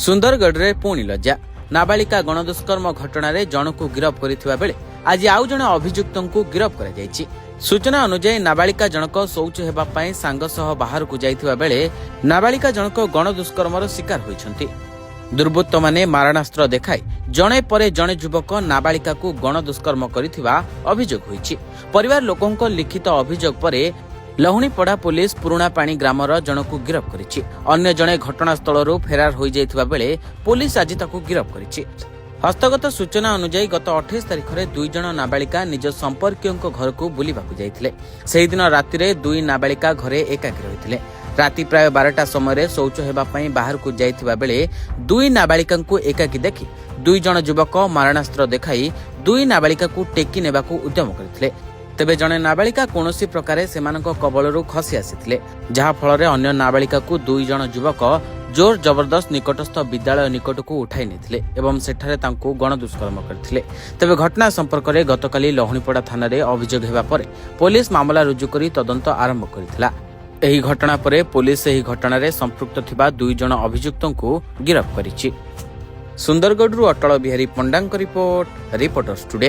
ସୁନ୍ଦରଗଡ଼ରେ ପୁଣି ଲଜ୍ଜା। ନାବାଳିକା ଗଣଦୁଷ୍କର୍ମ ଘଟଣାରେ ଜଣକୁ ଗିରଫ କରିଥିବା ବେଳେ ଆଜି ଆଉ ଜଣେ ଅଭିଯୁକ୍ତଙ୍କୁ ଗିରଫ କରାଯାଇଛି। ସୂଚନା ଅନୁଯାୟୀ ନାବାଳିକା ଜଣକ ଶୌଚ ହେବା ପାଇଁ ସାଙ୍ଗ ସହ ବାହାରକୁ ଯାଇଥିବା ବେଳେ ନାବାଳିକା ଜଣକ ଗଣଦୁଷ୍କର୍ମର ଶିକାର ହୋଇଛନ୍ତି। ଦୁର୍ବୃତ୍ତମାନେ ମାରଣାସ୍ତ୍ର ଦେଖାଇ ଜଣେ ପରେ ଜଣେ ଯୁବକ ନାବାଳିକାକୁ ଗଣଦୁଷ୍କର୍ମ କରିଥିବା ଅଭିଯୋଗ ହୋଇଛି। ପରିବାର ଲୋକଙ୍କ ଲିଖିତ ଅଭିଯୋଗ ପରେ ଲହୁଣୀପଡ଼ା ପୁଲିସ ପୁରୁଣାପାଣି ଗ୍ରାମର ଜଣକୁ ଗିରଫ କରିଛି। ଅନ୍ୟ ଜଣେ ଘଟଣାସ୍ଥଳରୁ ଫେରାର ହୋଇଯାଇଥିବା ବେଳେ ପୁଲିସ ଆଜି ତାକୁ ଗିରଫ କରିଛି। ହସ୍ତଗତ ସୂଚନା ଅନୁଯାୟୀ ଗତ 28 ତାରିଖରେ 2 ଜଣ ନାବାଳିକା ନିଜ ସମ୍ପର୍କୀୟଙ୍କ ଘରକୁ ବୁଲିବାକୁ ଯାଇଥିଲେ। ସେହିଦିନ ରାତିରେ 2 ନାବାଳିକା ଘରେ ଏକାକୀ ରହିଥିଲେ। ରାତି ପ୍ରାୟ 12ଟା ସମୟରେ ଶୌଚ ହେବା ପାଇଁ ବାହାରକୁ ଯାଇଥିବା ବେଳେ 2 ନାବାଳିକାଙ୍କୁ ଏକାକୀ ଦେଖି 2 ଜଣ ଯୁବକ ମାରଣାସ୍ତ୍ର ଦେଖାଇ 2 ନାବାଳିକାକୁ ଟେକି ନେବାକୁ ଉଦ୍ୟମ କରିଥିଲେ। ତେବେ ଜଣେ ନାବାଳିକା କୌଣସି ପ୍ରକାରେ ସେମାନଙ୍କ କବଳରୁ ଖସି ଆସିଥିଲେ, ଯାହାଫଳରେ ଅନ୍ୟ ନାବାଳିକାକୁ 2 ଜଣ ଯୁବକ ଜୋର ଜବରଦସ୍ତ ନିକଟସ୍ଥ ବିଦ୍ୟାଳୟ ନିକଟକୁ ଉଠାଇ ନେଇଥିଲେ ଏବଂ ସେଠାରେ ତାଙ୍କୁ ଗଣଦୁଷ୍କର୍ମ କରିଥିଲେ। ତେବେ ଘଟଣା ସମ୍ପର୍କରେ ଗତକାଲି ଲହୁଣୀପଡ଼ା ଥାନାରେ ଅଭିଯୋଗ ହେବା ପରେ ପୋଲିସ ମାମଲା ରୁଜୁ କରି ତଦନ୍ତ ଆରମ୍ଭ କରିଥିଲା। ଏହି ଘଟଣା ପରେ ପୋଲିସ ଏହି ଘଟଣାରେ ସମ୍ପୃକ୍ତ ଥିବା 2 ଜଣ ଅଭିଯୁକ୍ତଙ୍କୁ ଗିରଫ କରିଛି। ସୁନ୍ଦରଗଡ଼ରୁ ଅଟଳ ବିହାରୀ ପଣ୍ଡାଙ୍କ ରିପୋର୍ଟ, ରିପୋର୍ଟର୍ସ ଟୁଡେ।